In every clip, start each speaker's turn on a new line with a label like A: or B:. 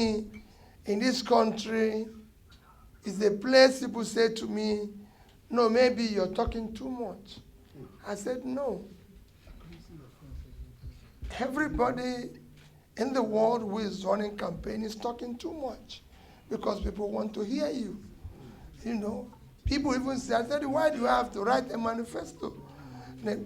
A: me in this country is a place people say to me, no, maybe you're talking too much. I said, no. Everybody in the world who is running campaign is talking too much because people want to hear you. You know, people even say, I said, why do you have to write a manifesto? I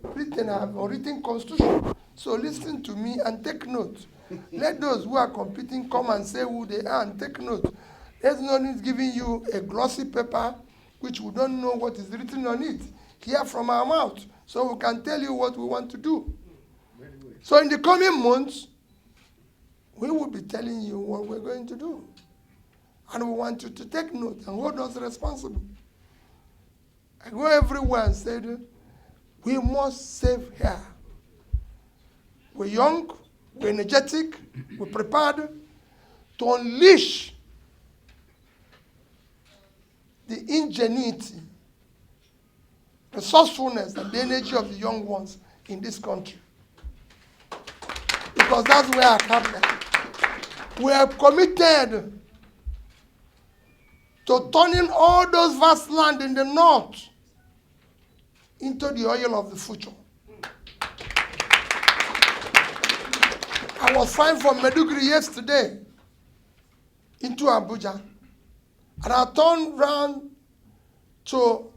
A: have a written constitution. So listen to me and take note. Let those who are competing come and say who they are and take note. There's no need giving you a glossy paper which we don't know what is written on it. Hear from our mouth so we can tell you what we want to do. So in the coming months, we will be telling you what we're going to do. And we want you to take note and hold us responsible. I go everywhere and said, we must save here. We're young, we're energetic, we're prepared to unleash the ingenuity, resourcefulness, and the energy of the young ones in this country. Because that's where our capital. We are committed to turning all those vast land in the north into the oil of the future. I was flying from Maiduguri yesterday into Abuja, and I turned round to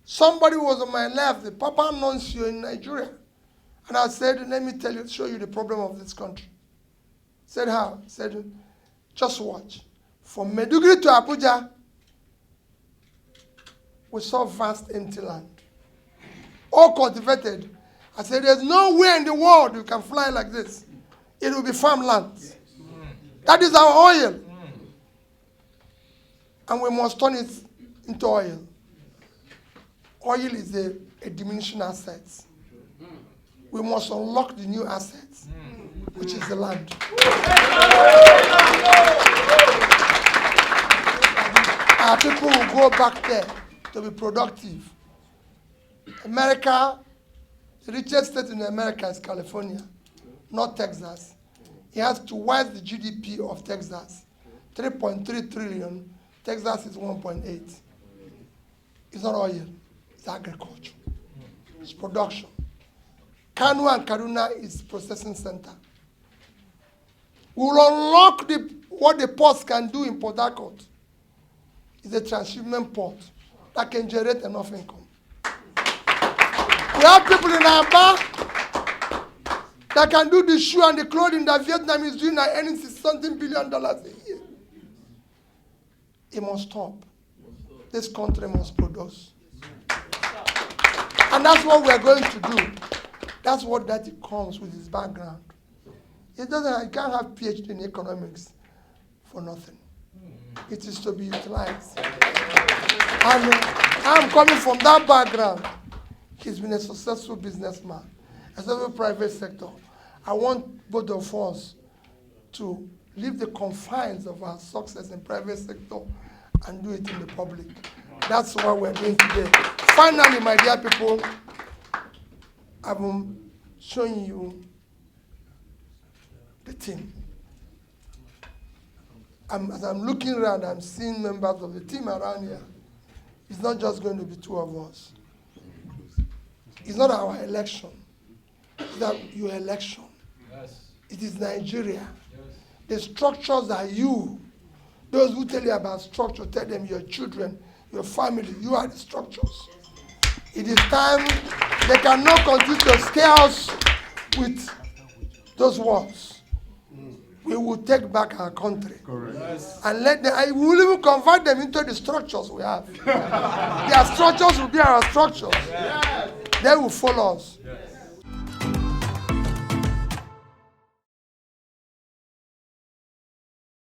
A: somebody who was on my left, the Papa Nuncio in Nigeria, and I said, let me show you the problem of this country. Said, how? Said, just watch. From Maiduguri to Abuja, we saw vast empty land, all cultivated. I said, there's nowhere in the world you can fly like this. It will be farmland. That is our oil. And we must turn it into oil. Oil is a diminishing asset. We must unlock the new assets, which is the land. Our people will go back there to be productive. America, the richest state in America is California, not Texas. It has twice the GDP of Texas, 3.3 trillion. Texas is 1.8. It's not oil, it's agriculture. It's production. Kanu and Kaduna is processing center. We will unlock what the ports can do in Port Harcourt. It's a transshipment port that can generate enough income. We have people in Aba that can do the shoe and the clothing that Vietnam is doing and earning $something billion a year. It must stop. This country must produce. And that's what we're going to do. That's what Datti comes with his background. He can't have PhD in economics for nothing. It is to be utilized. And I'm coming from that background. He's been a successful businessman, a successful private sector. I want both of us to leave the confines of our success in private sector and do it in the public. That's what we're doing today. Finally, my dear people, I'm showing you the team. As I'm looking around, I'm seeing members of the team around here. It's not just going to be two of us. It's not our election. It's your election. Yes. It is Nigeria. Yes. The structures are you. Those who tell you about structure, tell them your children, your family, you are the structures. It is time. They cannot continue to scare us with those words. We will take back our country. Yes. And let them, I will even convert them into the structures we have. Their structures will be our structures. Yes. They will follow us. Yes.